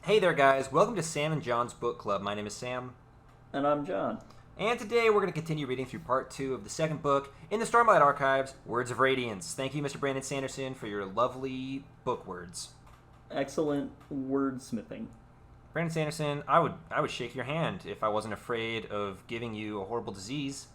Hey there, guys. Welcome to Sam and John's Book Club. My name is Sam. And I'm John. And today we're going to continue reading through part 2 of the second book in the Stormlight Archives, Words of Radiance. Thank you, Mr. Brandon Sanderson, for your lovely book words. Excellent wordsmithing. Brandon Sanderson, I would shake your hand if I wasn't afraid of giving you a horrible disease.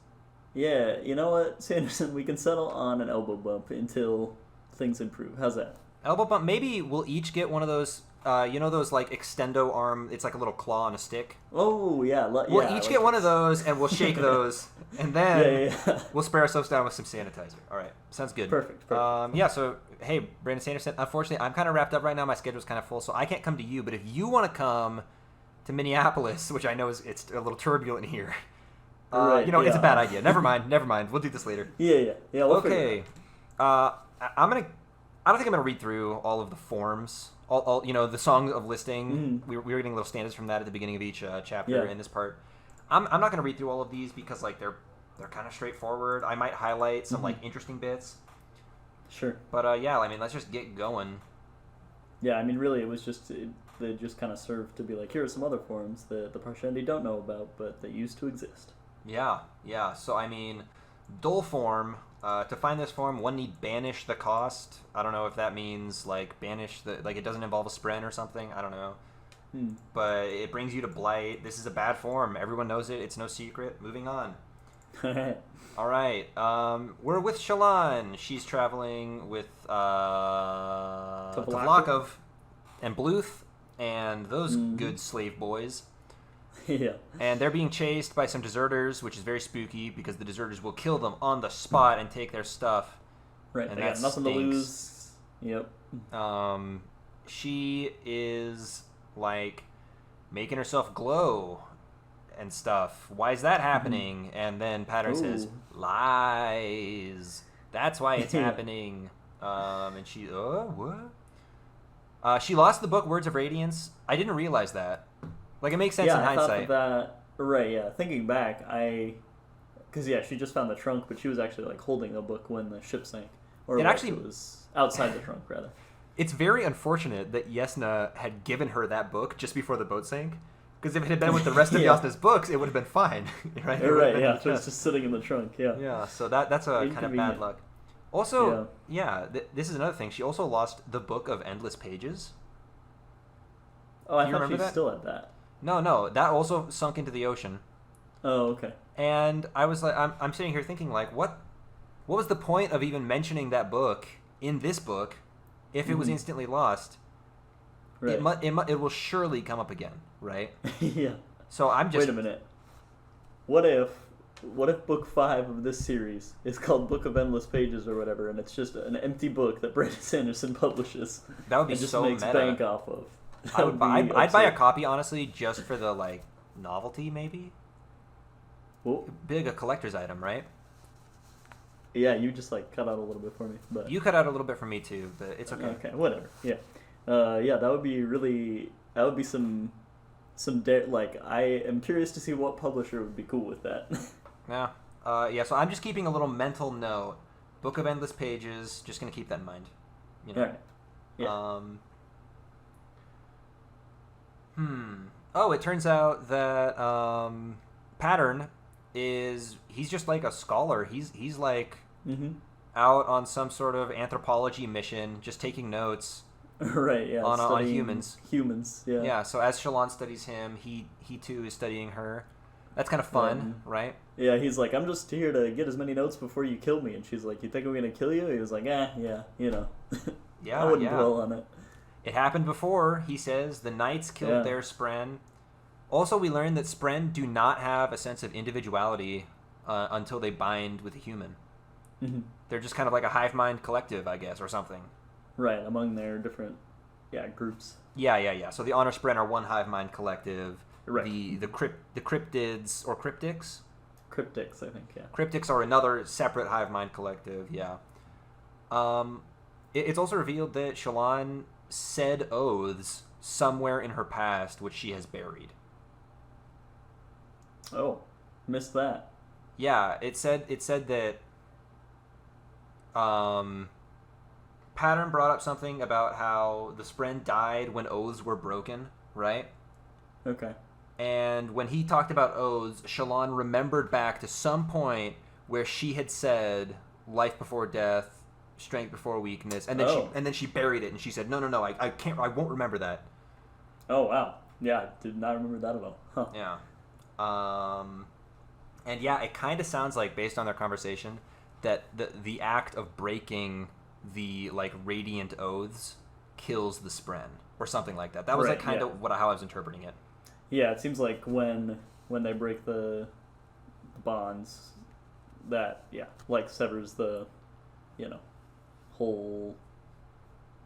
Yeah, you know what, Sanderson? We can settle on an elbow bump until things improve. How's that? Elbow bump. Maybe we'll each get one of those, those like extendo arm, it's like a little claw on a stick. Oh, yeah. We'll each get one of those, and we'll shake those, and then Yeah. we'll spare ourselves down with some sanitizer. All right, sounds good. Perfect. So, hey, Brandon Sanderson, unfortunately, I'm kind of wrapped up right now. My schedule's kind of full, so I can't come to you, but if you want to come to Minneapolis, which I know it's a little turbulent here, it's a bad idea. Never mind. We'll do this later. Yeah. We'll figure it Okay. I don't think I'm gonna read through all of the forms. All the song of listing. We were getting little standards from that at the beginning of each chapter in this part. I'm not gonna read through all of these because like they're kind of straightforward. I might highlight some like interesting bits. Sure. But let's just get going. Yeah, I mean, really, it was just they just kind of served to be like, here are some other forms that the Parshendi don't know about, but they used to exist. Yeah. So I mean, dull form. To find this form, one need banish the cost. I don't know if that means like banish it doesn't involve a spren or something. I don't know. But it brings you to Blight. This is a bad form. Everyone knows it. It's no secret. Moving on. All right. We're with Shallan. She's traveling with Tavlakov and Bluth and those good slave boys. Yeah. And they're being chased by some deserters, which is very spooky because the deserters will kill them on the spot and take their stuff. Right. And they got nothing to lose. Yep. She is like making herself glow and stuff. Why is that happening? And then Pattern says, lies. That's why it's happening. And she, what? She lost the book Words of Radiance. I didn't realize that. Like, it makes sense in hindsight. I thought right, yeah. Thinking back, because she just found the trunk, but she was actually, like, holding a book when the ship sank. Or it was outside the trunk, rather. It's very unfortunate that Yesna had given her that book just before the boat sank. Because if it had been with the rest of Yasna's books, it would have been fine. Right? It was just sitting in the trunk, yeah. Yeah, so that's a kind of bad luck. Also, this is another thing. She also lost the Book of Endless Pages. Oh, I thought she still had that. No, that also sunk into the ocean. Oh, okay. And I was like, I'm sitting here thinking, like, what was the point of even mentioning that book in this book if it was instantly lost? Right. It will surely come up again, right? Yeah. So I'm just... Wait a minute. What if book 5 of this series is called Book of Endless Pages or whatever, and it's just an empty book that Brandon Sanderson publishes? That would be and just so makes meta. bank off of. I'd buy a copy, honestly, just for the, like, novelty, maybe? Well, big a collector's item, right? Yeah, you just, like, cut out a little bit for me. But you cut out a little bit for me, too, but it's okay. Okay, whatever, yeah. That would be really... That would be some like, I am curious to see what publisher would be cool with that. Yeah. So I'm just keeping a little mental note. Book of Endless Pages, just going to keep that in mind. You know? All right. Yeah. Oh, it turns out that Pattern he's just like a scholar. He's like out on some sort of anthropology mission, just taking notes. Right, yeah. On humans. Humans, yeah. Yeah, so as Shallan studies him, he too is studying her. That's kind of fun, right? Yeah, he's like, I'm just here to get as many notes before you kill me. And she's like, you think I'm going to kill you? He was like, yeah, you know. Yeah, I wouldn't dwell on it. It happened before, he says. The knights killed their Spren. Also, we learned that Spren do not have a sense of individuality until they bind with a human. Mm-hmm. They're just kind of like a hive mind collective, I guess, or something. Right, among their different groups. Yeah. So the Honor Spren are one hive mind collective. Right. The cryptids or cryptics? Cryptics, I think, yeah. Cryptics are another separate hive mind collective, yeah. It's also revealed that Shallan said oaths somewhere in her past, which she has buried. Oh, missed that. Yeah, it said that Pattern brought up something about how the Spren died when oaths were broken, right? Okay. And when he talked about oaths, Shallan remembered back to some point where she had said life before death, strength before weakness, and then she buried it and she said, no, I won't remember that. Oh wow. Yeah, I did not remember that at all. Huh. Yeah. And yeah, it kind of sounds like, based on their conversation, that the act of breaking the like radiant oaths kills the spren or something like that. That was like kind of how I was interpreting it. Yeah, it seems like when they break the bonds, that like severs the whole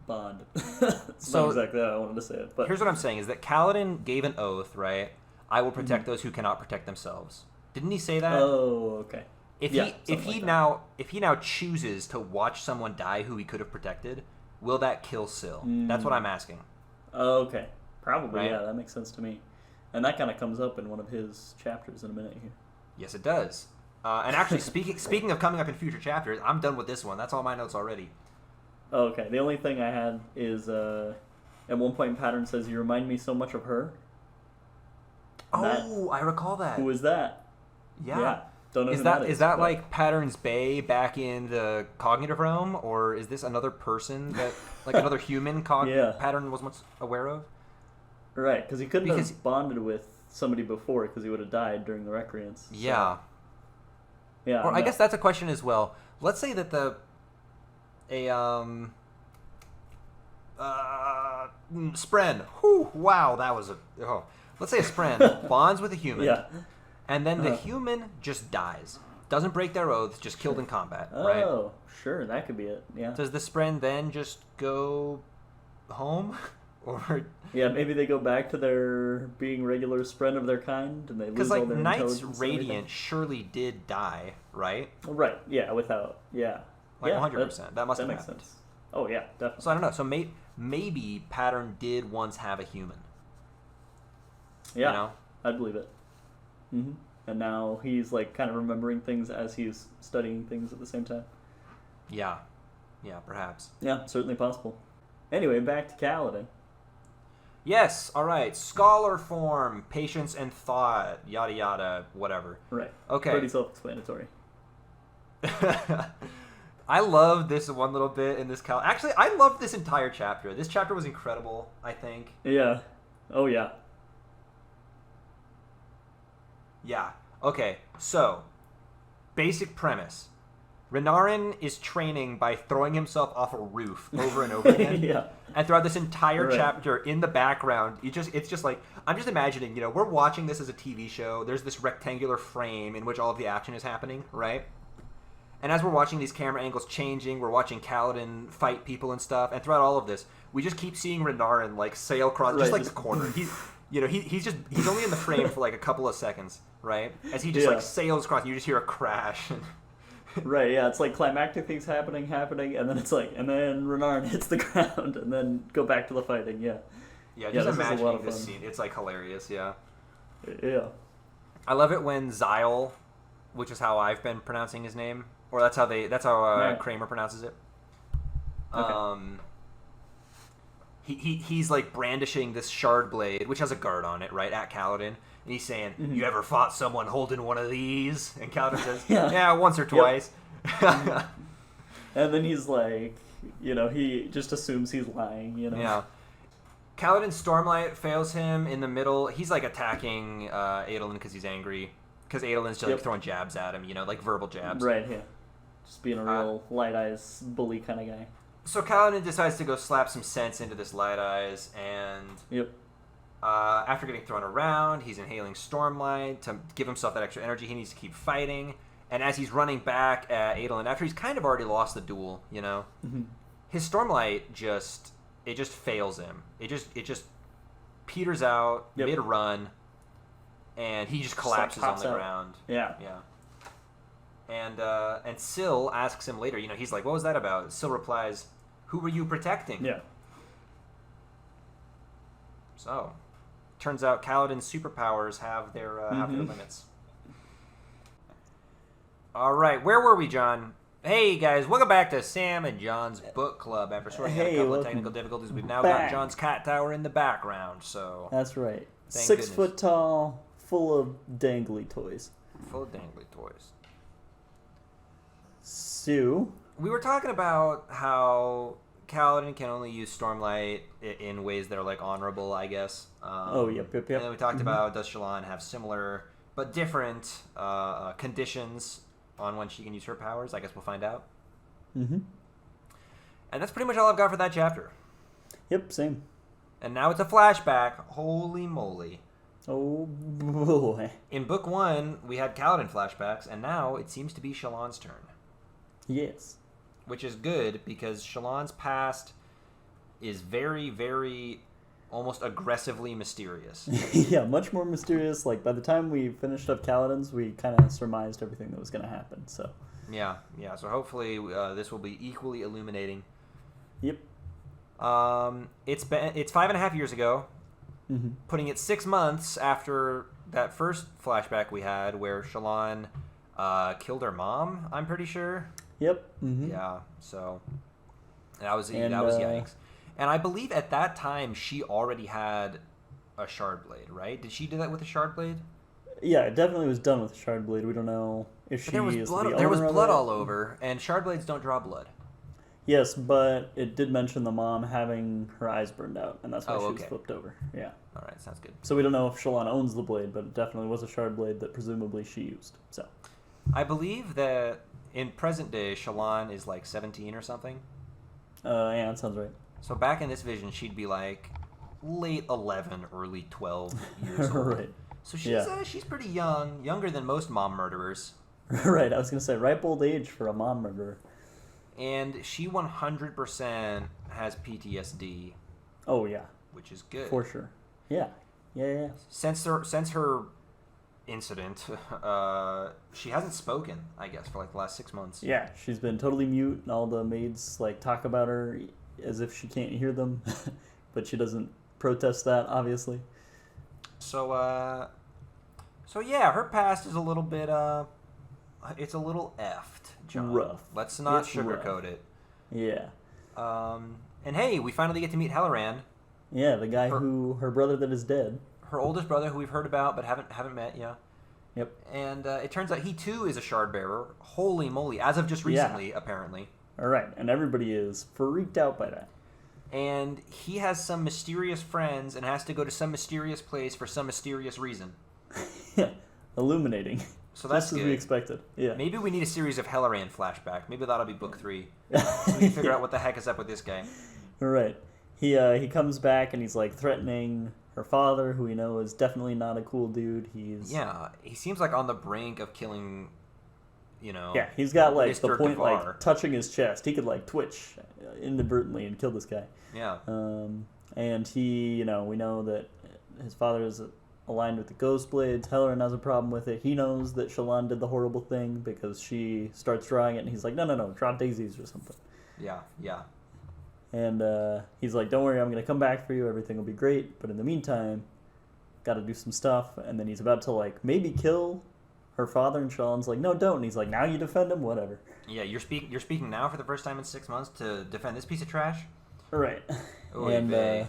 bond. It's not exactly how I wanted to say it, but here's what I'm saying is that Kaladin gave an oath, right? I will protect those who cannot protect themselves. Didn't he say that? Oh, okay. If he now chooses to watch someone die who he could have protected, will that kill Syl? That's what I'm asking. Oh, okay. Probably, right? Yeah, that makes sense to me. And that kind of comes up in one of his chapters in a minute here. Yes, it does. And actually, speaking of coming up in future chapters, I'm done with this one. That's all my notes already. Oh, okay. The only thing I had is at one point Pattern says, "You remind me so much of her." I recall that. Who is that? Yeah. Don't know is that like Pattern's Bay back in the cognitive realm, or is this another person that like another human Pattern was once aware of? Right, because he couldn't have bonded with somebody before because he would have died during the recreance. So. Yeah. Yeah. Or I guess that's a question as well. Let's say that Spren. Whew, wow, that was let's say a Spren bonds with a human. Yeah. And then the human just dies. Doesn't break their oaths, just killed in combat, right? Oh, sure, that could be it. Yeah. Does the Spren then just go home? Or maybe they go back to their being regular Spren of their kind, and they lose all their intelligence. Because like Knights Radiant surely did die, right? Right. Yeah. Without. Yeah. Like 100%. That must have makes happened. Sense. Oh yeah, definitely. So I don't know. So maybe Pattern did once have a human. Yeah. I'd believe it. Mm-hmm. And now he's like kind of remembering things as he's studying things at the same time. Yeah. Yeah. Perhaps. Yeah. Certainly possible. Anyway, back to Kaladin. Yes, all right. Scholar form, patience and thought, yada yada, whatever. Right. Okay. Pretty self-explanatory. I love this one little bit in this Actually, I loved this entire chapter. This chapter was incredible, I think. Yeah. Oh, yeah. Yeah. Okay, so, basic premise. Renarin is training by throwing himself off a roof over and over again. Yeah. And throughout this entire chapter, in the background, it's just like, I'm just imagining, we're watching this as a TV show. There's this rectangular frame in which all of the action is happening, right? And as we're watching these camera angles changing, we're watching Kaladin fight people and stuff. And throughout all of this, we just keep seeing Renarin like sail across, just like the corner. He's only in the frame for like a couple of seconds, right? As he just like sails across, and you just hear a crash. Right, yeah, it's like climactic things happening, and then it's like, and then Renarin hits the ground, and then go back to the fighting, yeah. Yeah, just imagining this scene, it's like hilarious, yeah. Yeah. I love it when Zyle, which is how I've been pronouncing his name, or that's how Kramer pronounces it. Okay. He's like brandishing this shard blade, which has a guard on it, right, at Kaladin. And he's saying, "You ever fought someone holding one of these?" And Kaladin says, "Yeah, once or twice." Yep. And then he's like, he just assumes he's lying, Yeah. Kaladin's Stormlight fails him in the middle. He's like attacking Adolin because he's angry. Because Adolin's just like throwing jabs at him, like verbal jabs. Right, yeah. Just being a real Light Eyes bully kind of guy. So Kaladin decides to go slap some sense into this Light Eyes, and after getting thrown around, he's inhaling Stormlight to give himself that extra energy. He needs to keep fighting. And as he's running back at Adolin, after he's kind of already lost the duel, his Stormlight just fails him. It just peters out mid-run, and he just collapses on the ground. Yeah. Yeah. And Syl asks him later, he's like, "What was that about?" Syl replies, "Who were you protecting?" Yeah. So, turns out Kaladin's superpowers have their limits. All right, where were we, John? Hey guys, welcome back to Sam and John's book club. After sorting out a couple of technical difficulties, we've now got John's cat tower in the background. So that's right. Thank 6 goodness. foot tall, full of dangly toys. Full of dangly toys. Sue. We were talking about how Kaladin can only use Stormlight in ways that are like honorable, I guess. Yep. And then we talked about does Shallan have similar but different conditions on when she can use her powers. I guess we'll find out. Mm-hmm. And that's pretty much all I've got for that chapter. Yep, same. And now it's a flashback. Holy moly. Oh, boy. In book 1, we had Kaladin flashbacks, and now it seems to be Shallan's turn. Yes. Which is good, because Shallan's past is very, very, almost aggressively mysterious. Yeah, much more mysterious. Like, by the time we finished up Kaladin's, we kind of surmised everything that was going to happen, so. Yeah. So hopefully this will be equally illuminating. Yep. It's 5.5 years ago, Mm-hmm. putting it 6 months after that first flashback we had where Shallan killed her mom, I'm pretty sure. Yep. Mm-hmm. Yeah, so that was yikes. And I believe at that time she already had a shard blade, right? Did she do that with a shard blade? Yeah, it definitely was done with a shard blade. We don't know if she But there was is blood. the There was owner of blood it. all over, and shard blades don't draw blood. Yes, but it did mention the mom having her eyes burned out, and that's why she was okay. flipped over. Yeah. All right, sounds good. So we don't know if Shallan owns the blade, but it definitely was a shard blade that presumably she used. So. I believe that in present day, Shallan is like 17 or something. Yeah, that sounds right. So back in this vision, she'd be like late 11, early 12 years old. Right. So she's pretty young, younger than most mom murderers. Right, I was going to say, ripe old age for a mom murderer. And she 100% has PTSD. Oh, yeah. Which is good. For sure. Yeah. Since her incident, she hasn't spoken, I guess, for like the last 6 months. Yeah, she's been totally mute, and all the maids like talk about her as if she can't hear them, but she doesn't protest that, obviously. So yeah, her past is a little bit, it's a little effed, John. Rough. Let's not It's sugarcoat rough. it. Yeah. And hey, we finally get to meet Helleran. Yeah, the guy her brother that is dead. Her oldest brother, who we've heard about but haven't met, yeah. Yep. And it turns out he too is a shard bearer. Holy moly! As of just recently, apparently. All right, and everybody is freaked out by that. And he has some mysterious friends and has to go to some mysterious place for some mysterious reason. Yeah, illuminating. So that's just as good. we expected. Yeah. Maybe we need a series of Helleran flashback. Maybe that'll be book 3. So we can figure out what the heck is up with this guy. All right. He comes back and he's like threatening her father, who we know is definitely not a cool dude. He seems like on the brink of killing, Yeah, he's got like Mr. the point Devar. like touching his chest. He could like twitch inadvertently and kill this guy. Yeah. And he, we know that his father is aligned with the Ghost Blades. Helleran has a problem with it. He knows that Shallan did the horrible thing because she starts drawing it, and he's like, no, draw daisies or something. Yeah. And he's like, don't worry, I'm going to come back for you. Everything will be great. But in the meantime, got to do some stuff. And then he's about to, like, maybe kill her father. And Shallan's like, no, don't. And he's like, now you defend him? Whatever. Yeah, you're speaking now for the first time in 6 months to defend this piece of trash? Right. Oy And vey.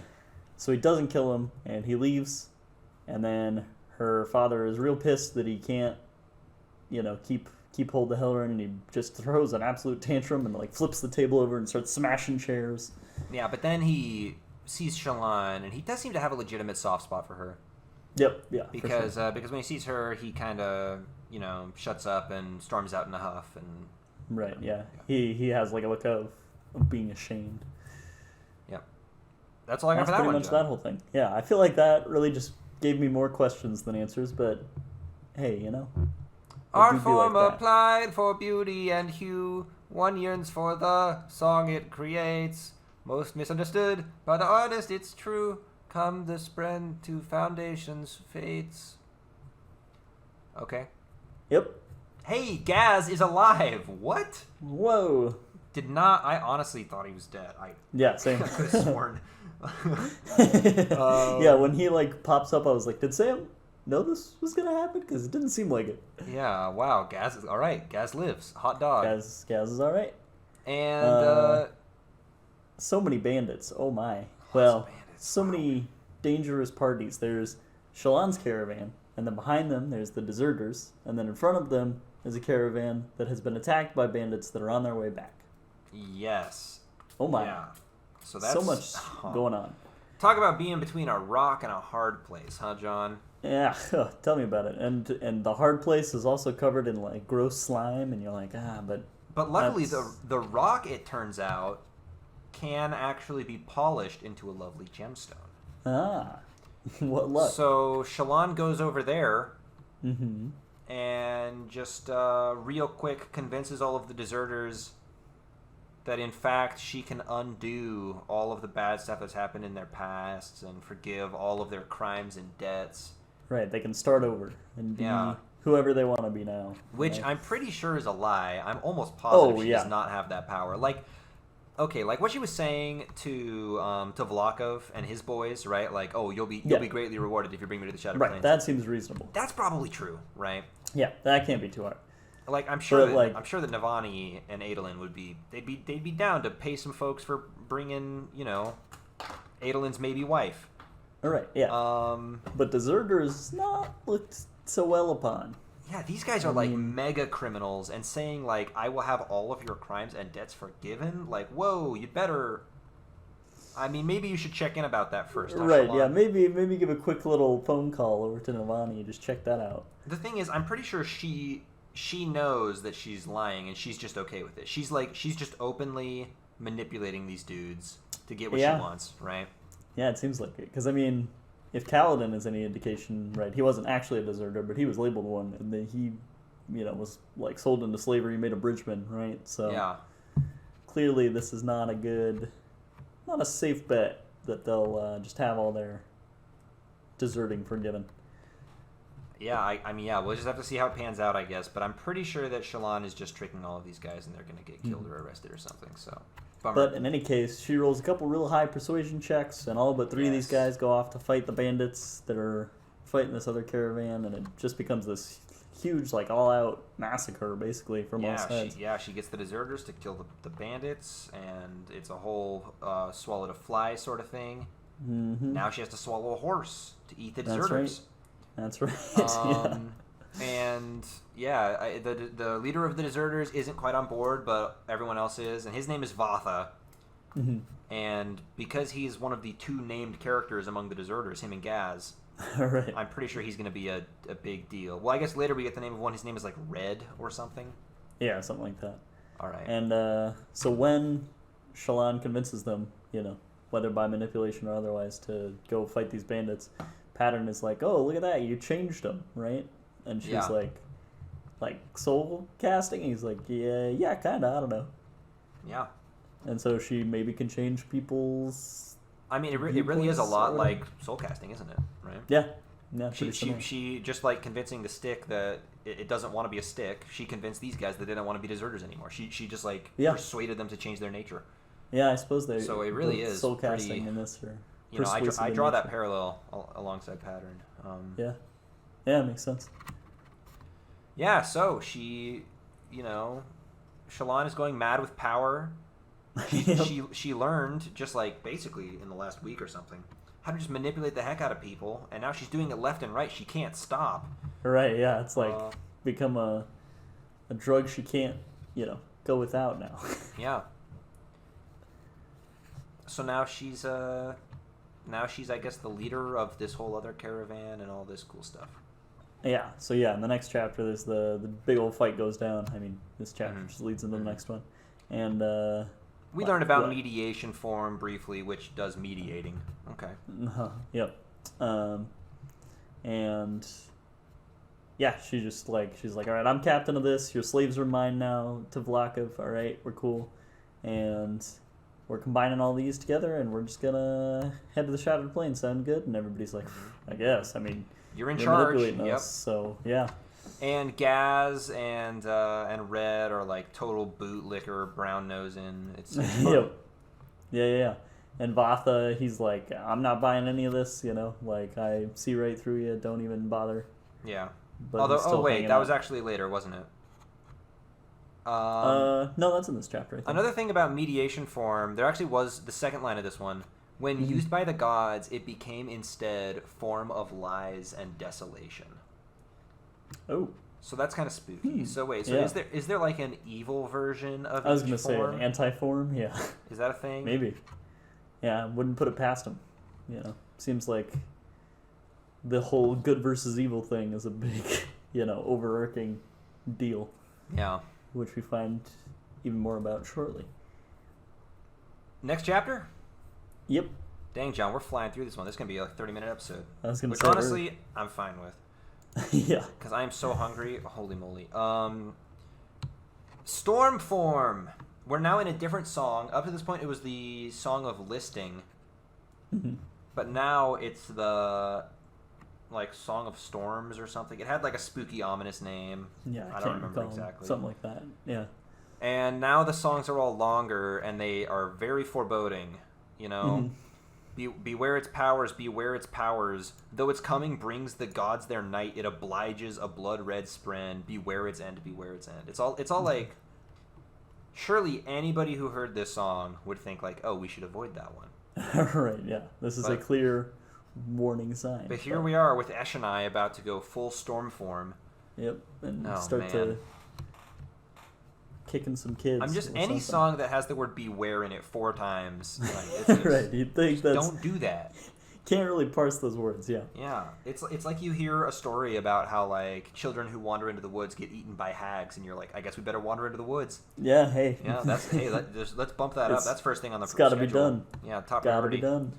so he doesn't kill him, and he leaves. And then her father is real pissed that he can't, keep hold of Helleran, and he just throws an absolute tantrum and like flips the table over and starts smashing chairs. Yeah, but then he sees Shallan, and he does seem to have a legitimate soft spot for her. Yep, yeah. Because because when he sees her, he kind of shuts up and storms out in a huff. And right, yeah. He has like a look of being ashamed. Yep. That's all I got for that pretty one. much John. that whole thing. Yeah, I feel like that really just gave me more questions than answers, but hey, Art do be form like that. applied for beauty and hue. One yearns for the song it creates. Most misunderstood by the artist, it's true. Come the spring to foundations fates. Okay. Yep. Hey, Gaz is alive. What? Whoa. I honestly thought he was dead. Yeah, same. I could have sworn. Yeah, when he like pops up, I was like, did Sam know this was gonna happen? Because it didn't seem like it. Yeah, wow, Gaz is all right. Gaz lives. Hot dog. Gaz is all right. And so many bandits. Oh my. Lots Well, of bandits. so Wow. many dangerous parties. There's Shallan's caravan, and then behind them there's the deserters, and then in front of them is a caravan that has been attacked by bandits that are on their way back. Yes. Oh my. Yeah. So that's So much going on. Talk about being between a rock and a hard place, huh, John? Yeah, tell me about it. And the hard place is also covered in like gross slime, and you're like, But luckily, that's- the rock, it turns out, can actually be polished into a lovely gemstone. What luck. So Shallan goes over there Mm-hmm. and just real quick convinces all of the deserters that in fact she can undo all of the bad stuff that's happened in their pasts and forgive all of their crimes and debts. Right, they can start over and be Yeah. whoever they want to be now. Which right? I'm pretty sure is a lie. I'm almost positive she yeah. does not have that power. Like, okay, like what she was saying to Vlokov and his boys, right? Like, oh, you'll be greatly rewarded if you bring me to the Shattered Right, Plains. that seems reasonable. That's probably true, right? Yeah, that can't be too hard. Like I'm sure But, I'm sure that Navani and Adolin would be they'd be down to pay some folks for bringing, Adolin's maybe wife. All right, yeah. But deserters not looked so well upon. Yeah, these guys are like mega criminals, and saying like I will have all of your crimes and debts forgiven. Like, whoa, you'd better. I mean, maybe you should check in about that first. Right, Shallan. yeah. Maybe give a quick little phone call over to Navani and just check that out. The thing is, I'm pretty sure she knows that she's lying, and she's just okay with it. She's just openly manipulating these dudes to get what she wants, right? Yeah, it seems like it. Because, I mean, if Kaladin is any indication, right, he wasn't actually a deserter, but he was labeled one, and then he, was, like, sold into slavery, made a bridgeman, right? So, Yeah. clearly this is not a safe bet that they'll just have all their deserting forgiven. Yeah, I mean, yeah, we'll just have to see how it pans out, I guess. But I'm pretty sure that Shallan is just tricking all of these guys, and they're going to get killed or arrested or something. So, bummer. But in any case, she rolls a couple real high persuasion checks, and all but three of these guys go off to fight the bandits that are fighting this other caravan, and it just becomes this huge, like, all-out massacre, basically, from all sides. She gets the deserters to kill the bandits, and it's a whole swallow to fly sort of thing. Mm-hmm. Now she has to swallow a horse to eat the That's deserters. That's right. And the leader of the deserters isn't quite on board, but everyone else is, and his name is Vatha. Mm-hmm. And because he's one of the two named characters among the deserters, him and Gaz, Right. I'm pretty sure he's going to be a big deal. Well, I guess later we get the name of one. His name is like Red or something. Yeah, something like that. All right. And so when Shallan convinces them, whether by manipulation or otherwise, to go fight these bandits, Pattern is like, oh, look at that, you changed them, right? And she's like soul casting? And he's like, yeah, kind of, I don't know. Yeah. And so she maybe can change people's... I mean, it really is a lot like soul casting, isn't it? Right? Yeah. She just like convincing the stick that it doesn't want to be a stick. She convinced these guys that they didn't want to be deserters anymore. She just like persuaded them to change their nature. Yeah, I suppose they. So it really is soul casting pretty, in this. Or I draw that parallel alongside Pattern. Yeah, it makes sense. Yeah, so she, Shallan is going mad with power. She learned just like basically in the last week or something how to just manipulate the heck out of people, and now she's doing it left and right. She can't stop. Right? Yeah, it's like become a drug she can't go without now. Yeah. So now she's I guess the leader of this whole other caravan and all this cool stuff. Yeah. So in the next chapter, there's the big old fight goes down. I mean, this chapter just leads into the next one, and we learned about mediation form briefly, which does mediating. Okay. Yep. And yeah, she's like, all right, I'm captain of this. Your slaves are mine now. To Vlokov, all right, we're cool, and we're combining all these together, and we're just gonna head to the Shattered Plains. Sound good? And everybody's like, I guess. I mean, you're in charge. Yep. So yeah. And Gaz and Red are like total bootlicker, brown nosing. It's Yep. Yeah. And Vatha, he's like, I'm not buying any of this, like, I see right through you, don't even bother. Yeah. But Although, he's still wait, hanging that out. was actually later, wasn't it? No, that's in this chapter, I think. Another thing about mediation form, there actually was the second line of this one. When used by the gods, it became instead form of lies and desolation. Oh. So that's kind of spooky. So wait, so Yeah. is there like an evil version of I was each going to say form? an anti-form, yeah. Is that a thing? Maybe. Yeah, wouldn't put it past him. Seems like the whole good versus evil thing is a big, overarching deal. Yeah. Which we find even more about shortly. Next chapter? Yep. Dang, John, we're flying through this one. This is going to be a 30-minute episode. I was going to Which say honestly, I'm fine with. yeah. Because I am so hungry. Holy moly. Storm form. We're now in a different song. Up to this point, it was the Song of Listing. Mm-hmm. But now it's the, Song of Storms or something. It had, a spooky, ominous name. Yeah, I don't remember exactly. Something like that, yeah. And now the songs are all longer, and they are very foreboding. Mm-hmm. Beware its powers, beware its powers. Though its coming brings the gods their night, it obliges a blood-red spren. Beware its end, beware its end. It's all like... Surely anybody who heard this song would think, oh, we should avoid that one. Right, yeah. This is a clear warning sign. But here we are with Eshonai about to go full storm form. Yep, and man. to kicking some kids. I'm just... Any song that has the word beware in it 4 times. It's just, right, you'd think that's... Don't do that. Can't really parse those words, yeah. Yeah, it's like you hear a story about how children who wander into the woods get eaten by hags, and you're like, I guess we better wander into the woods. Yeah, hey. Yeah, let's bump that up. That's first thing on the schedule. It's got to be done. Yeah, top priority. Gotta be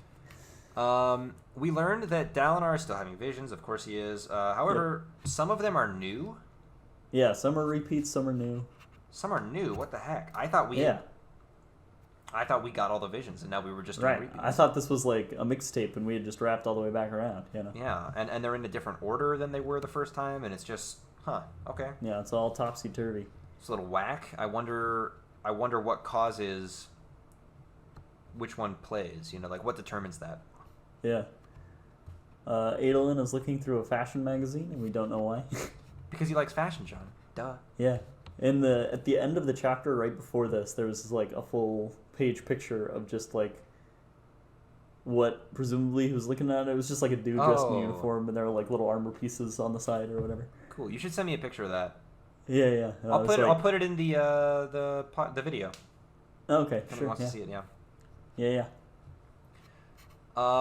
done. We learned that Dalinar is still having visions. Of course he is. However, some of them are new. Yeah, some are repeats, some are new. Some are new. What the heck? I thought we got all the visions, and now we were just doing repeats. I thought this was like a mixtape, and we had just wrapped all the way back around. Yeah, and they're in a different order than they were the first time, and it's just, okay. Yeah, it's all topsy turvy. It's a little whack. I wonder what causes which one plays. What determines that? Yeah. Adolin is looking through a fashion magazine, and we don't know why. Because he likes fashion, John. Duh. Yeah. At the end of the chapter, right before this, there was a full page picture of just what presumably he was looking at. It was just a dude dressed in uniform, and there were little armor pieces on the side or whatever. Cool. You should send me a picture of that. Yeah. I'll put it in the video. Okay, If sure. wants to see it, Yeah.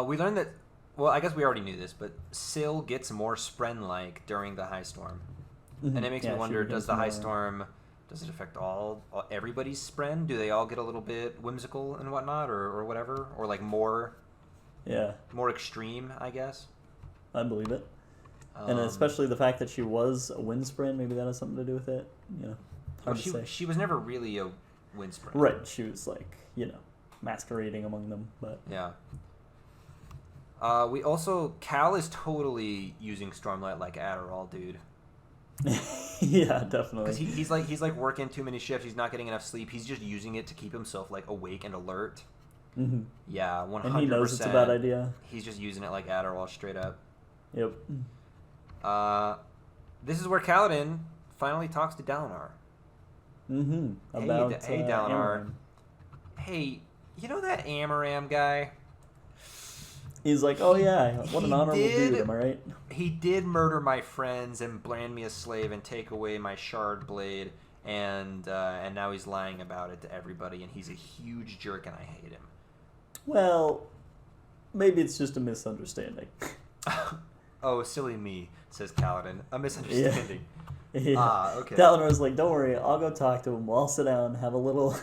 We learned that. Well, I guess we already knew this, but Syl gets more Spren-like during the high storm. Mm-hmm. And it makes me wonder, does the high storm, does it affect everybody's Spren? Do they all get a little bit whimsical and whatnot, or whatever? Or more extreme, I guess? I believe it. And especially the fact that she was a wind Spren, maybe that has something to do with it. Hard to say. She was never really a wind Spren. Right, she was masquerading among them, but... Yeah. Cal is totally using Stormlight like Adderall, dude. Yeah, definitely. Because he's working too many shifts. He's not getting enough sleep. He's just using it to keep himself awake and alert. Mm-hmm. Yeah, 100%. And he knows it's a bad idea. He's just using it like Adderall, straight up. Yep. This is where Kaladin finally talks to Dalinar. Mm-hmm. Hey, Dalinar. Hey, you know that Amaram guy? He's like, oh yeah, what an honorable dude, am I right? He did murder my friends and brand me a slave and take away my shard blade, and now he's lying about it to everybody, and he's a huge jerk, and I hate him. Well, maybe it's just a misunderstanding. Oh, silly me, says Kaladin. A misunderstanding. Yeah. Okay. Dalinar's like, don't worry, I'll go talk to him. We'll all sit down, have a little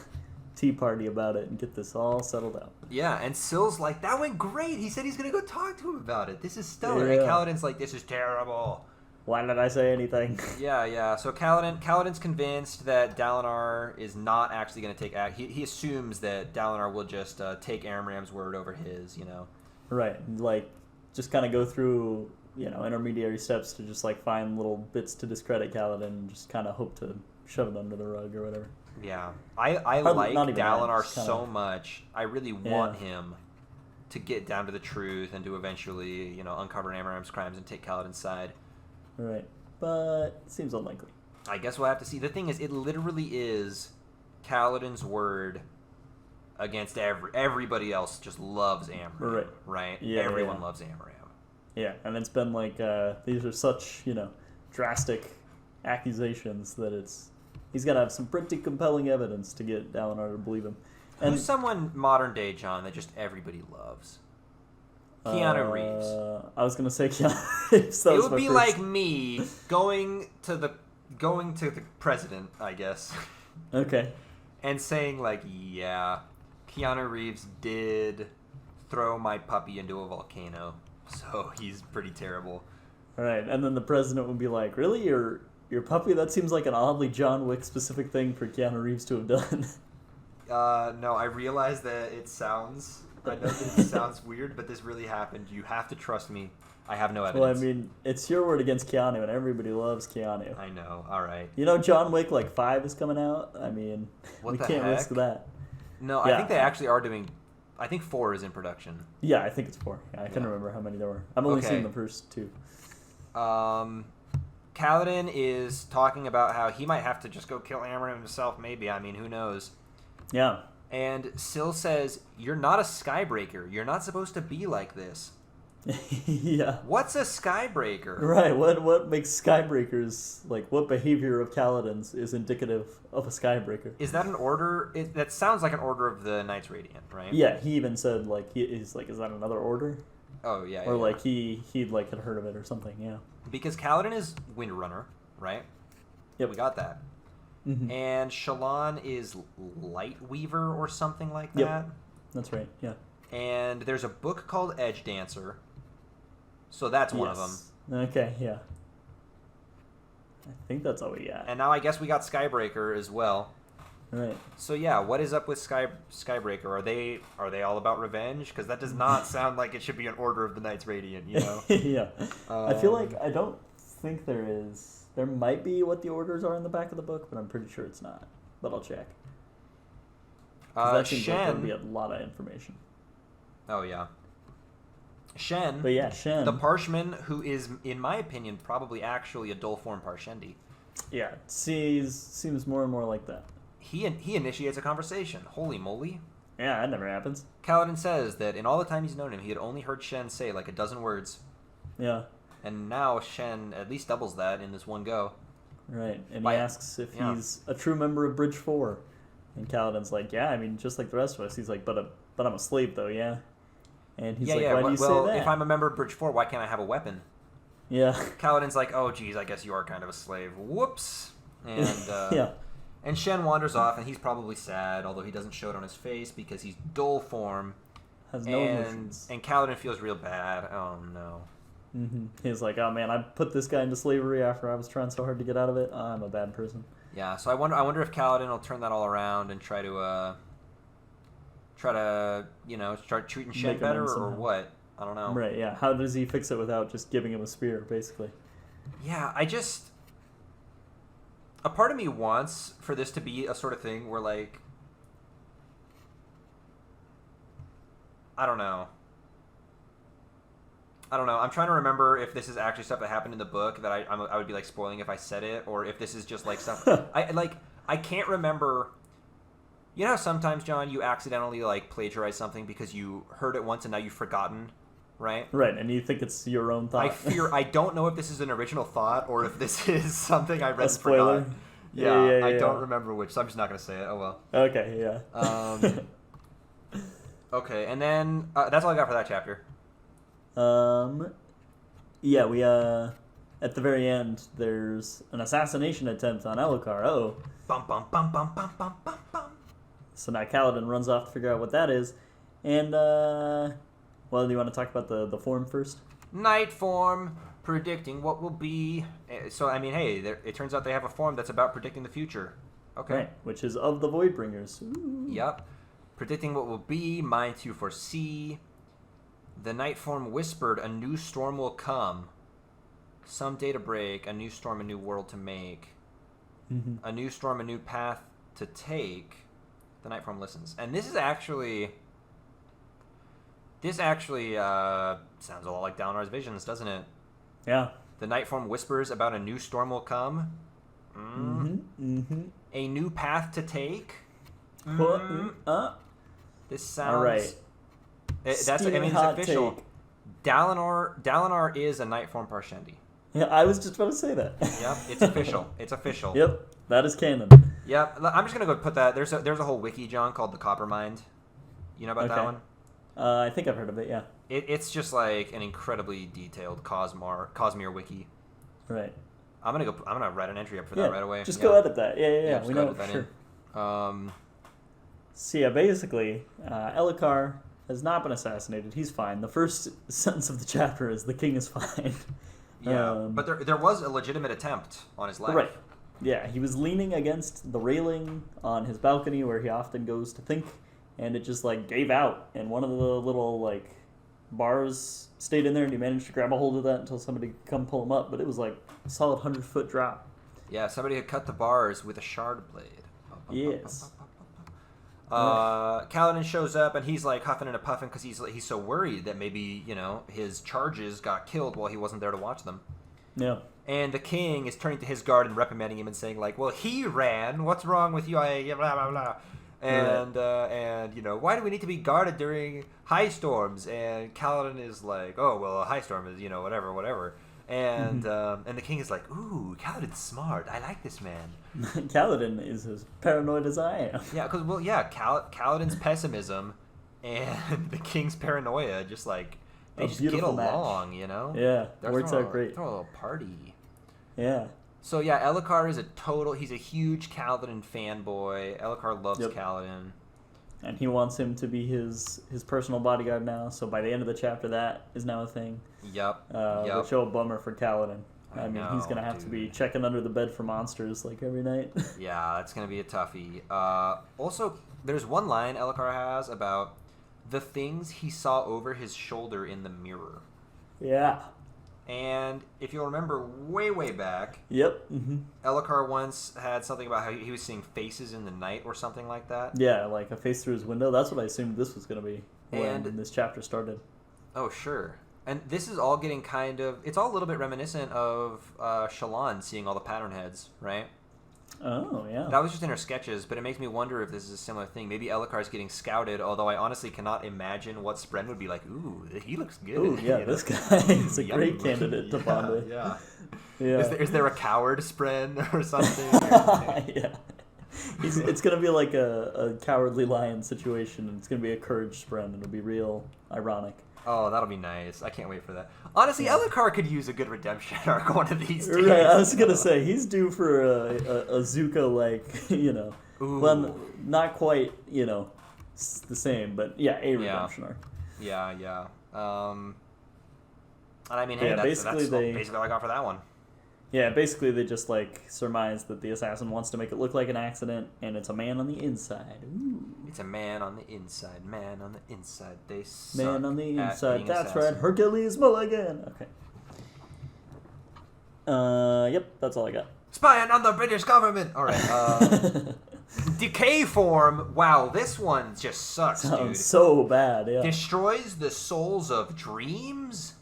tea party about it, and get this all settled out. Yeah, and Syl's like, that went great. He said he's going to go talk to him about it. This is stellar. Yeah. And Kaladin's like, this is terrible. Why did I say anything? Yeah. So Kaladin's convinced that Dalinar is not actually going to take act. He assumes that Dalinar will just take Amram's word over his, Right. Just kind of go through, intermediary steps to just find little bits to discredit Kaladin and just kind of hope to shove it under the rug or whatever. Yeah. I like Dalinar so much. I really want him to get down to the truth and to eventually, uncover Amaram's crimes and take Kaladin's side. Right. But it seems unlikely. I guess we'll have to see. The thing is, it literally is Kaladin's word against everybody else just loves Amaram. Right? Yeah, everyone loves Amaram. Yeah, and it's been like, these are such, drastic accusations that he's got to have some pretty compelling evidence to get Dalinar to believe him. And who's someone modern day, John, that just everybody loves? Keanu Reeves. I was gonna say Keanu Reeves. It would be like me going to the president, I guess. Okay. And saying like, yeah, Keanu Reeves did throw my puppy into a volcano, so he's pretty terrible. All right, and then the president would be like, really, your puppy? That seems like an oddly John Wick specific thing for Keanu Reeves to have done. No, I realize that it sounds weird, but this really happened. You have to trust me. I have no evidence. Well, I mean, it's your word against Keanu, and everybody loves Keanu. I know. All right. John Wick 5 is coming out. I mean, we can't risk that. No, I think they actually are doing. I think 4 is in production. Yeah, I think it's 4. Yeah, I can't remember how many there were. I've only seen the first 2. Kaladin is talking about how he might have to just go kill Amaram himself. Maybe. I mean, who knows? Yeah. And Syl says, "You're not a Skybreaker. You're not supposed to be like this." Yeah. What's a Skybreaker? Right. What makes Skybreakers, what behavior of Kaladin's is indicative of a Skybreaker? Is that an order? That sounds like an order of the Knights Radiant, right? Yeah, he even said, is that another order? Oh, yeah. Or, he had heard of it or something, yeah. Because Kaladin is Windrunner, right? Yep. We got that. Mm-hmm. And Shallan is Lightweaver or something like that. Yep. That's right, yeah. And there's a book called Edge Dancer. So that's one of them. Okay, yeah. I think that's all we got. And now I guess we got Skybreaker as well. Right. So yeah, what is up with Skybreaker? Are they all about revenge? Because that does not sound like it should be an order of the Knights Radiant, Yeah. I feel like I don't think there is. There might be what the orders are in the back of the book, but I'm pretty sure it's not. But I'll check. That seems like there would be a lot of information. Oh yeah. Shen. But yeah, Shen. The Parshman, who is, in my opinion, probably actually a Dulform Parshendi. Yeah, seems more and more like that. He initiates a conversation. Holy moly. Yeah, that never happens. Kaladin says that in all the time he's known him, he had only heard Shen say a dozen words. Yeah. And now Shen at least doubles that in this one go. Right, and he asks if he's a true member of Bridge 4. And Kaladin's like, yeah, I mean, just like the rest of us. He's like, but I'm a slave, though, yeah? And he's why do you say that? If I'm a member of Bridge 4, why can't I have a weapon? Yeah. Kaladin's like, oh, geez, I guess you are kind of a slave. Whoops. And, yeah. And Shen wanders off, and he's probably sad, although he doesn't show it on his face because he's dull form. Has no emotions. And Kaladin feels real bad. Oh, no. Mm-hmm. He's like, oh, man, I put this guy into slavery after I was trying so hard to get out of it. I'm a bad person. Yeah, so I wonder if Kaladin will turn that all around and try to start treating Shen better or what. I don't know. Right, yeah. How does he fix it without just giving him a spear, basically? Yeah, a part of me wants for this to be a sort of thing where, I don't know. I'm trying to remember if this is actually stuff that happened in the book that I would be, spoiling if I said it, or if this is just, stuff... I can't remember... You know how sometimes, John, you accidentally, plagiarize something because you heard it once and now you've forgotten, right? Right, and you think it's your own thought. I don't know if this is an original thought or if this is something I read and forgot. Yeah, I don't remember which, so I'm just not going to say it. Oh, well. Okay, yeah. Okay, and then that's all I got for that chapter. Yeah, we, at the very end, there's an assassination attempt on Elhokar. Oh. Bum, bum, bum, bum, bum, bum, bum, bum. So now Kaladin runs off to figure out what that is. And, do you want to talk about the form first? Night form, predicting what will be. So, I mean, hey, it turns out they have a form that's about predicting the future. Okay. Right, which is of the Voidbringers. Ooh. Yep. Predicting what will be, mind to foresee. The night form whispered, a new storm will come. Some day to break, a new storm, a new world to make. Mm-hmm. A new storm, a new path to take, the night form listens. And this actually sounds a lot like Dalinar's visions, doesn't it? Yeah. The night form whispers about a new storm will come. A new path to take. This sounds... All right. It's official. Take. Dalinar is a night form Parshendi. Yeah, I was just about to say that. Yep, it's official. It's official. Yep, that is canon. Yep, I'm just gonna go put that. There's a whole wiki, John, called the Coppermind. You know about that one? I think I've heard of it. Yeah. It's just like an incredibly detailed Cosmere wiki. Right. I'm gonna write an entry up for that right away. Just go edit that. Yeah. We know that for sure. So yeah, basically, Elhokar has not been assassinated. He's fine. The first sentence of the chapter is the king is fine. Yeah, but there was a legitimate attempt on his life. Right. Yeah, he was leaning against the railing on his balcony where he often goes to think, and it just like gave out, and one of the little like bars stayed in there, and he managed to grab a hold of that until somebody could come pull him up. But it was like a solid 100-foot drop. Yeah, somebody had cut the bars with a shard blade. Yes. Kaladin shows up, and he's like huffing and puffing because he's so worried that maybe his charges got killed while he wasn't there to watch them. Yeah. And the king is turning to his guard and reprimanding him and saying like, "Well, he ran. What's wrong with you? Blah blah blah." And why do we need to be guarded during high storms? And Kaladin is like, "Oh well, a high storm is whatever." And and the king is like, "Ooh, Kaladin's smart. I like this man." Kaladin is as paranoid as I am. Yeah, because Kaladin's pessimism and the king's paranoia just like they just get along, Yeah, it works out great. Throw a little party. Yeah. So yeah, Elhokar is he's a huge Kaladin fanboy. Elhokar loves Kaladin. And he wants him to be his personal bodyguard now. So by the end of the chapter, that is now a thing. Yep. Which a bummer for Kaladin. I mean, he's going to have to be checking under the bed for monsters like every night. Yeah, that's going to be a toughie. Also, there's one line Elhokar has about the things he saw over his shoulder in the mirror. Yeah. And if you'll remember way back, Elhokar once had something about how he was seeing faces in the night or something like that. Yeah, like a face through his window. That's what I assumed this was going to be when this chapter started. Oh, sure. And this is all getting it's all a little bit reminiscent of Shallan seeing all the pattern heads, right? Oh, yeah. That was just in her sketches, but it makes me wonder if this is a similar thing. Maybe Elhokar's getting scouted, although I honestly cannot imagine what Spren would be like. Ooh, he looks good. Ooh, yeah, this guy is a great candidate to bond with. Yeah. Is there a coward Spren or something? Yeah. It's going to be like a cowardly lion situation, and it's going to be a courage Spren, and it'll be real ironic. Oh, that'll be nice. I can't wait for that. Honestly, Elhokar could use a good redemption arc one of these days. Right, I was going to say, he's due for a Zuko-like, well, not quite, the same, but yeah, a redemption arc. Yeah. And I mean, hey, that's basically all I got for that one. Yeah, basically they just surmise that the assassin wants to make it look like an accident, and it's a man on the inside. Ooh. It's a man on the inside. Man on the inside. They suck. Man on the inside. That's assassin. right. Hercules Mulligan. Okay. Yep. That's all I got. Spying on the British government. All right. Decay form. Wow, this one just sucks, dude. So bad. Yeah. Destroys the souls of dreams.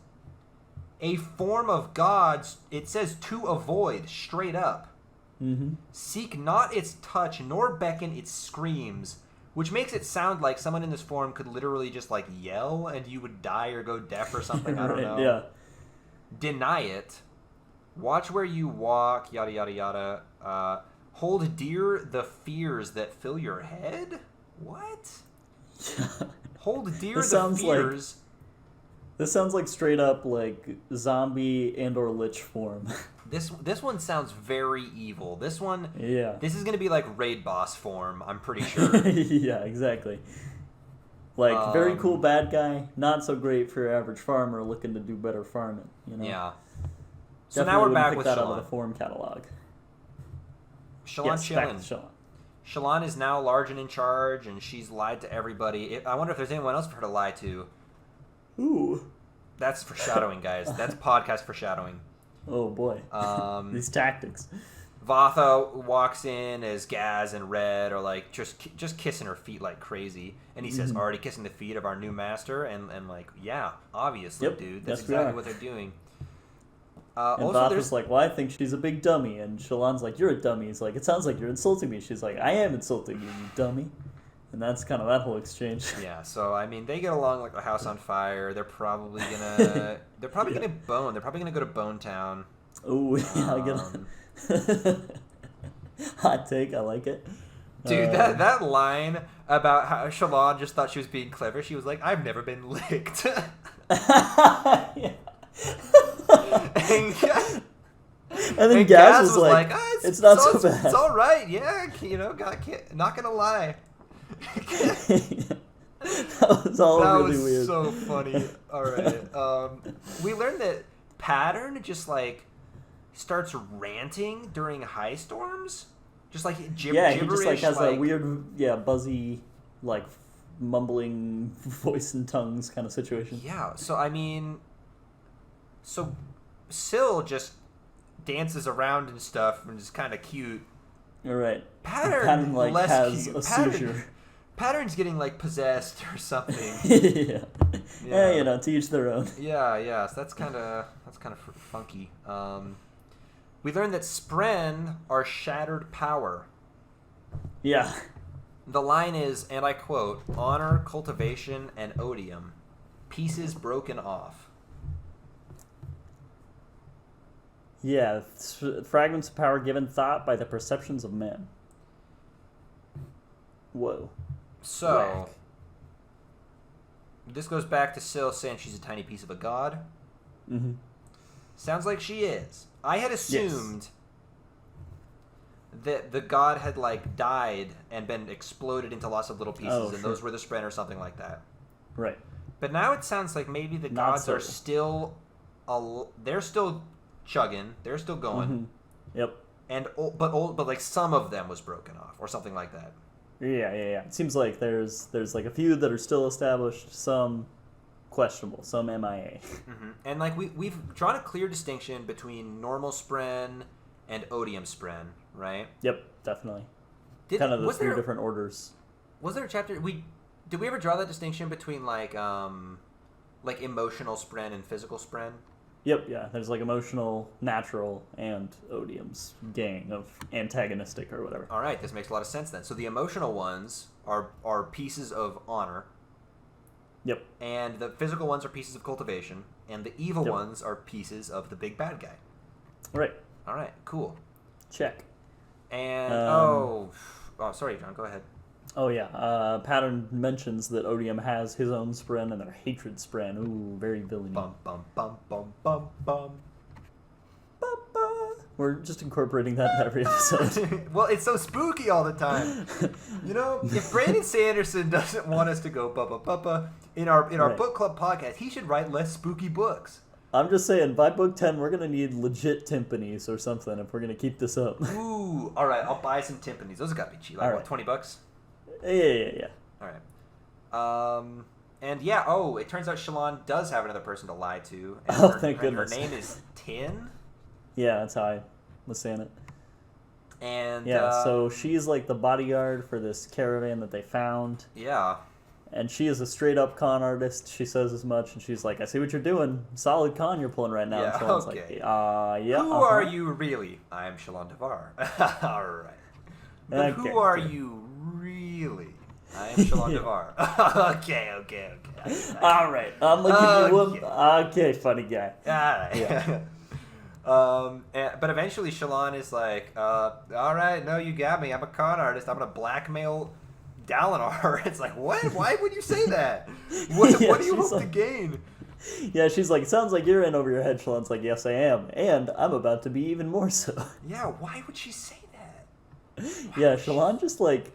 A form of gods, it says to avoid, straight up. Mm-hmm. Seek not its touch, nor beckon its screams, which makes it sound like someone in this form could literally just yell and you would die or go deaf or something. I don't know. Yeah. Deny it. Watch where you walk, yada yada yada. Hold dear the fears that fill your head? What? Hold dear the fears... This sounds like straight up zombie and or lich form. This one sounds very evil. This one, yeah. This is gonna be like raid boss form. I'm pretty sure. Yeah, exactly. Very cool bad guy, not so great for your average farmer looking to do better farming. Yeah. So Definitely now we're back with that Shallan. out of the form catalog. Shallan chilling. Shallan is now large and in charge, and she's lied to everybody. I wonder if there's anyone else for her to lie to. Ooh. That's foreshadowing, guys. That's podcast foreshadowing. Oh, boy. These tactics. Vatha walks in as Gaz and Red are like just kissing her feet like crazy, and he says, "Already kissing the feet of our new master," and like, yeah, obviously, Yep, dude, that's yes, we exactly are. what they're doing. And Also, Vatha's like, well, I think she's a big dummy, and Shallan's like, you're a dummy. He's like, it sounds like you're insulting me. She's like, I am insulting you, you dummy. And that's kind of that whole exchange. yeah. So I mean, they get along like a house on fire. They're probably gonna bone. They're probably gonna go to Bone Town. Oh yeah, I get it. Hot take, I like it. Dude, that line about how Shallan just thought she was being clever. She was like, "I've never been licked." Yeah. and, then Gaz was like, "Ah, it's not so bad. It's all right. Yeah, not gonna lie." That was all really weird. That was so funny. All right. We learned that Pattern just like starts ranting during high storms. Just like gibberish. He just like has a weird, buzzy, like mumbling voice and tongues kind of situation. Yeah. So I mean, Syl just dances around and stuff and is kind of cute. All right. Pattern like less has cute. a seizure. Pattern's getting like possessed or something. Yeah, to each their own. Yeah. So that's kind of funky. We learned that Spren are shattered power. Yeah. The line is, and I quote, "Honor, cultivation, and odium, pieces broken off." Yeah, fragments of power given thought by the perceptions of men. Whoa. So, this goes back to Syl saying she's a tiny piece of a god. Mm-hmm. Sounds like she is. I had assumed that the god had like died and been exploded into lots of little pieces, and those were the Spren or something like that. Right. But now it sounds like maybe the gods are still, they're still chugging, they're still going. Mm-hmm. Yep. But like some of them was broken off or something like that. Yeah. It seems like there's like a few that are still established, some questionable, some MIA. Mm-hmm. And like we've drawn a clear distinction between normal Spren and odium Spren, right? Yep, definitely. Kind of the three different orders. Was there a chapter did we ever draw that distinction between like emotional Spren and physical Spren? Yep, yeah. There's like emotional, natural, and odium's gang of antagonistic or whatever. All right, this makes a lot of sense then. So the emotional ones are pieces of honor. Yep. And the physical ones are pieces of cultivation, and the evil ones are pieces of the big bad guy. Right. All right, cool. Check. And sorry, John, go ahead. Oh yeah, Pattern mentions that Odium has his own Spren and their hatred Spren. Ooh, very villainy. Bum bum bum bum bum bum. We're just incorporating that in every episode. Well, it's so spooky all the time. You know, if Brandon Sanderson doesn't want us to go bubba in our book club podcast, he should write less spooky books. I'm just saying, by book 10, we're going to need legit timpanis or something if we're going to keep this up. Ooh, all right, I'll buy some timpanis. Those have got to be cheap. Like, what, $20? Yeah. All right. And yeah, it turns out Shallan does have another person to lie to. And thank goodness. Her name is Tin. Yeah, that's how I was saying it. And so she's like the bodyguard for this caravan that they found. Yeah. And she is a straight-up con artist. She says as much, and she's like, I see what you're doing. Solid con you're pulling right now. Yeah, and Shallan's okay. Like, Who are you really? I am Shallan Devar. All right. But who are you really? I am Shallan Devar. Okay. All right. I'm gonna give you one. Okay, funny guy. All right. Yeah. But eventually Shallan is like, all right, no, you got me. I'm a con artist. I'm going to blackmail Dalinar. It's like, what? Why would you say that? What do you hope to gain? Yeah, she's like, sounds like you're in over your head. Shallan's like, yes, I am. And I'm about to be even more so. Yeah, why would she say that? Yeah, Shallan just like,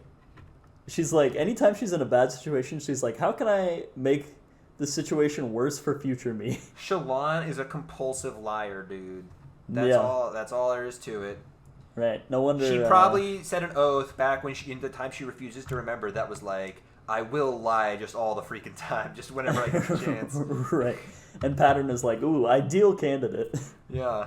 she's like, anytime she's in a bad situation, she's like, how can I make the situation worse for future me? Shallan is a compulsive liar, dude. That's all there is to it. Right. No wonder she probably said an oath back when in the time she refuses to remember. That was like, I will lie just all the freaking time, just whenever I get the chance. Right. And Pattern is like, ooh, ideal candidate. Yeah.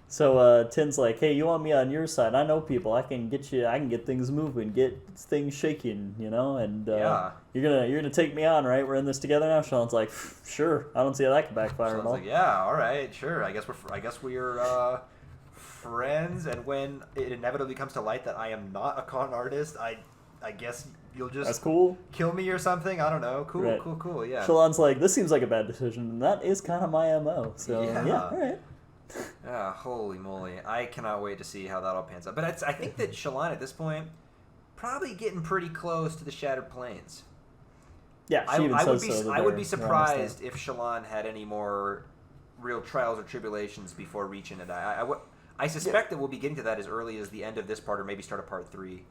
So Tin's like, hey, you want me on your side? I know people. I can get things moving, get things shaking, and Yeah. you're gonna take me on, right? We're in this together now. Sean's like, sure. I don't see how that could backfire at Sean's all. like, yeah, all right, sure. I guess we're friends, and when it inevitably comes to light that I am not a con artist, I guess you'll just That's cool. kill me or something. I don't know. Cool, Right. cool. Yeah. Shalon's like, this seems like a bad decision, and that is kind of my MO. So yeah, all right. Yeah, holy moly. I cannot wait to see how that all pans out. But I think that Shalon at this point probably getting pretty close to the Shattered Plains. Yeah, she even says so. I would be surprised if Shalon had any more real trials or tribulations before reaching it. I suspect that we'll be getting to that as early as the end of this part or maybe start of part 3.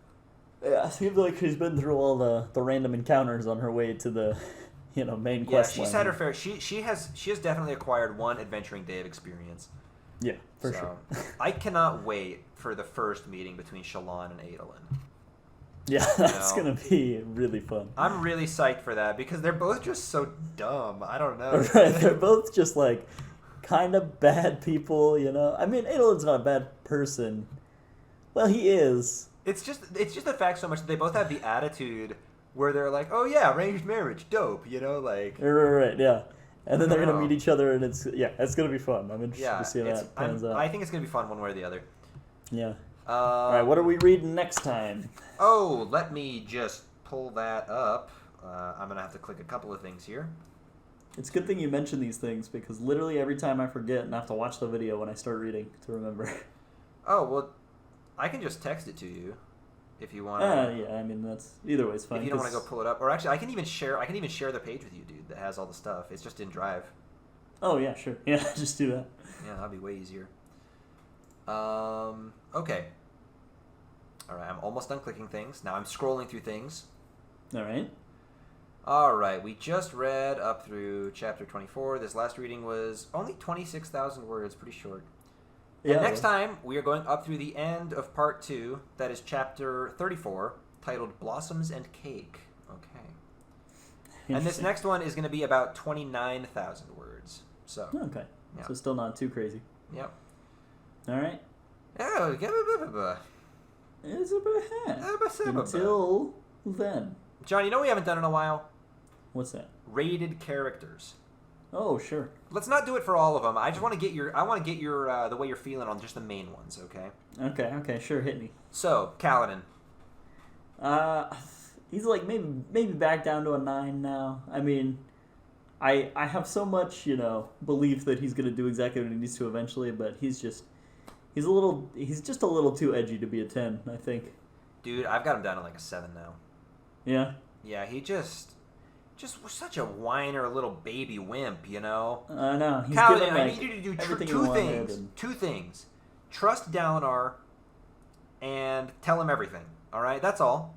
Yeah, it seems like she's been through all the random encounters on her way to the main quest line. She's had her fair. She has definitely acquired one adventuring day of experience. Yeah, for sure. I cannot wait for the first meeting between Shalon and Adolin. Yeah, that's going to be really fun. I'm really psyched for that because they're both just so dumb. I don't know. Right, they're both just like kind of bad people, I mean, Adolin's not a bad person. Well, he is. It's just the fact so much that they both have the attitude where they're like, oh yeah, arranged marriage, dope, like. Right, yeah. And then they're going to meet each other, and it's going to be fun. I'm interested to see how that pans out. I think it's going to be fun one way or the other. Yeah. All right, what are we reading next time? Oh, let me just pull that up. I'm going to have to click a couple of things here. It's a good thing you mention these things, because literally every time I forget and I have to watch the video when I start reading to remember. Oh, well, I can just text it to you if you want. Yeah, I mean, that's either way, it's fine. If you don't want to go pull it up. Or actually, I can even share the page with you, dude, that has all the stuff. It's just in Drive. Oh, yeah, sure. Yeah, just do that. Yeah, that'll be way easier. Okay. All right, I'm almost done clicking things. Now I'm scrolling through things. All right. All right, we just read up through chapter 24. This last reading was only 26,000 words, pretty short. And next time, we are going up through the end of part 2. That is chapter 34, titled Blossoms and Cake. Okay. And this next one is going to be about 29,000 words. So. Okay. Yeah. So still not too crazy. Yep. All right. Until then. John, you know what we haven't done in a while? What's that? Rated characters. Oh, sure. Let's not do it for all of them. I just want to get your the way you're feeling on just the main ones, okay? Okay, sure, hit me. So, Kaladin. He's like maybe back down to a 9 now. I mean, I have so much, belief that he's going to do exactly what he needs to eventually, but he's just a little too edgy to be a 10, I think. Dude, I've got him down to like a 7 now. Yeah? Yeah, he just was such a whiner little baby wimp, I know. He's Kaladin, given, I need you to do two things. Trust Dalinar and tell him everything, all right? That's all.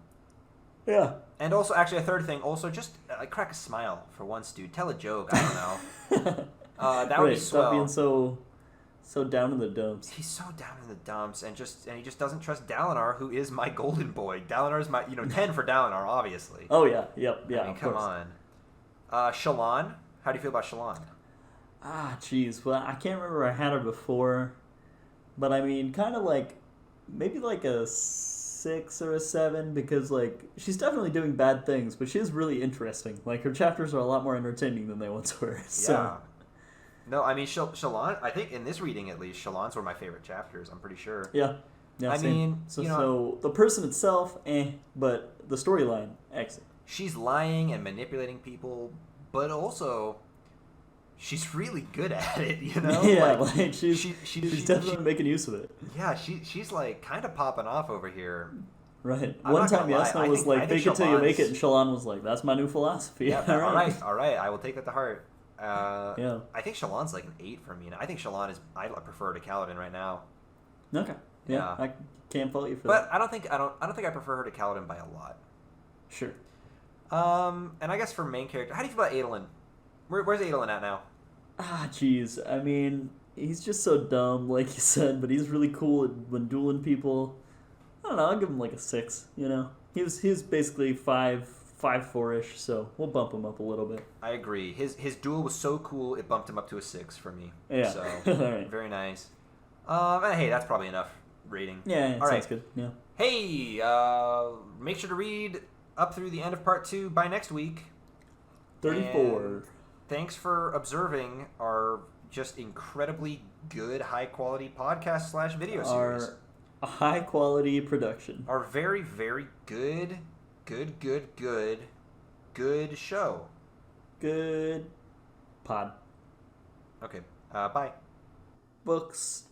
Yeah. And also, actually, a third thing, also just crack a smile for once, dude. Tell a joke, I don't know. That would be swell. Stop being so down in the dumps. He's so down in the dumps, and he just doesn't trust Dalinar, who is my golden boy. Dalinar's my 10 for Dalinar, obviously. Oh yeah, yep, yeah. I mean, come on. Shalon, how do you feel about Shalon? Jeez. Well, I can't remember I had her before, but I mean, kind of like maybe like a 6 or a 7 because like she's definitely doing bad things, but she is really interesting. Like her chapters are a lot more entertaining than they once were. So. Yeah. No, I mean, Shalon, I think in this reading at least, Shalon's one of my favorite chapters, I'm pretty sure. Yeah. I mean, so the person itself, but the storyline, excellent. She's lying and manipulating people, but also she's really good at it, Yeah, like she's definitely making use of it. Yeah, she's like kind of popping off over here. Right. One time Yasna was like, fake it till you make it, and Shalon was like, that's my new philosophy. Yeah, all right, I will take that to heart. Yeah. I think Shalon's like an 8 for me. And I think Shalon I prefer to Kaladin right now. Okay. Yeah. I can't fault you for that. But I don't think I prefer her to Kaladin by a lot. Sure. And I guess for main character, how do you feel about Adolin? Where's Adolin at now? Jeez. I mean, he's just so dumb, like you said, but he's really cool when dueling people. I don't know. I'll give him like a 6. He was basically 5'4"-ish, so we'll bump him up a little bit. I agree. His duel was so cool, it bumped him up to a 6 for me. Yeah. So, right. Very nice. Hey, that's probably enough rating. Yeah, it All sounds right. good. Yeah. Hey, make sure to read up through the end of part 2 by next week. 34. And thanks for observing our just incredibly good, high-quality podcast / video series. A high-quality production. Our very, very good show. Good pod. Okay, bye. Books.